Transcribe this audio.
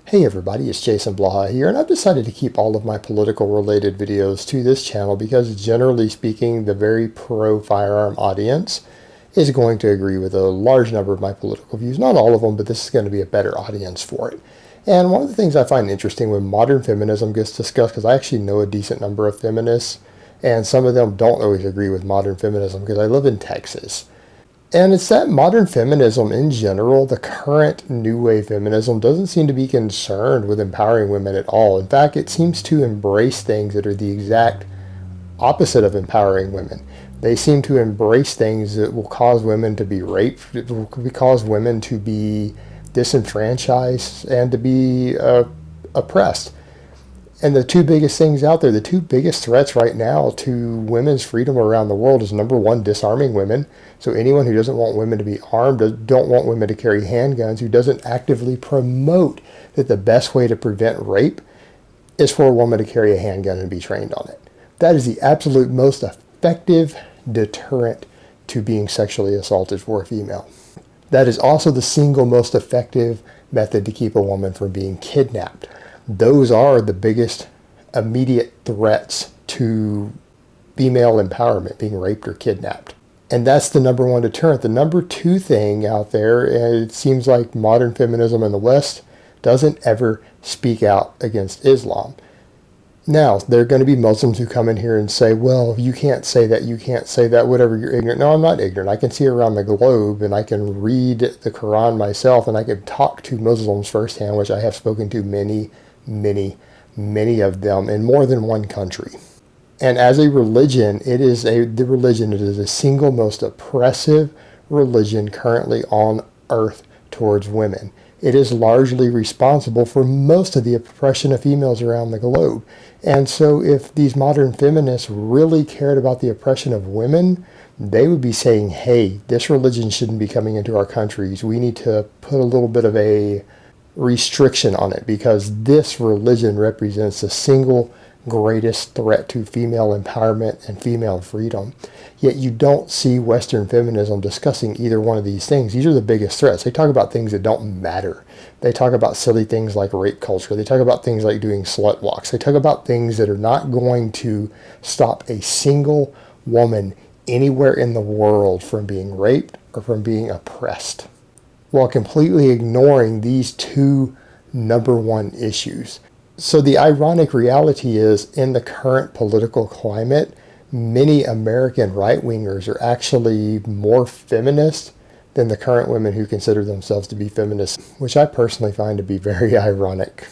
Hey everybody, it's Jason Blaha here, and I've decided to keep all of my political related videos to this channel because generally speaking, the very pro-firearm audience is going to agree with a large number of my political views. Not all of them, but this is going to be a better audience for it. And one of the things I find interesting when modern feminism gets discussed, because I actually know a decent number of feminists, and some of them don't always agree with modern feminism because I live in Texas. And it's that modern feminism in general, the current new wave feminism, doesn't seem to be concerned with empowering women at all. In fact, it seems to embrace things that are the exact opposite of empowering women. They seem to embrace things that will cause women to be raped, it will cause women to be disenfranchised and to be oppressed. And the two biggest things out there, the two biggest threats right now to women's freedom around the world is number one, disarming women. So anyone who doesn't want women to be armed, don't want women to carry handguns, who doesn't actively promote that the best way to prevent rape is for a woman to carry a handgun and be trained on it. That is the absolute most effective deterrent to being sexually assaulted for a female. That is also the single most effective method to keep a woman from being kidnapped. Those are the biggest immediate threats to female empowerment, being raped or kidnapped. And that's the number one deterrent. The number two thing out there, it seems like modern feminism in the West doesn't ever speak out against Islam. Now, there are going to be Muslims who come in here and say, well, you can't say that, you can't say that, whatever, you're ignorant. No, I'm not ignorant. I can see around the globe and I can read the Quran myself and I can talk to Muslims firsthand, which I have spoken to many of them in more than one country. And as a religion, it is the single most oppressive religion currently on earth towards women. It is largely responsible for most of the oppression of females around the globe. And so if these modern feminists really cared about the oppression of women, they would be saying, hey, this religion shouldn't be coming into our countries. We need to put a little bit of a restriction on it because this religion represents the single greatest threat to female empowerment and female freedom. Yet you don't see Western feminism discussing either one of these things. These are the biggest threats. They talk about things that don't matter. They talk about silly things like rape culture. They talk about things like doing slut walks. They talk about things that are not going to stop a single woman anywhere in the world from being raped or from being oppressed, while completely ignoring these two number one issues. So the ironic reality is, in the current political climate, many American right-wingers are actually more feminist than the current women who consider themselves to be feminists, which I personally find to be very ironic.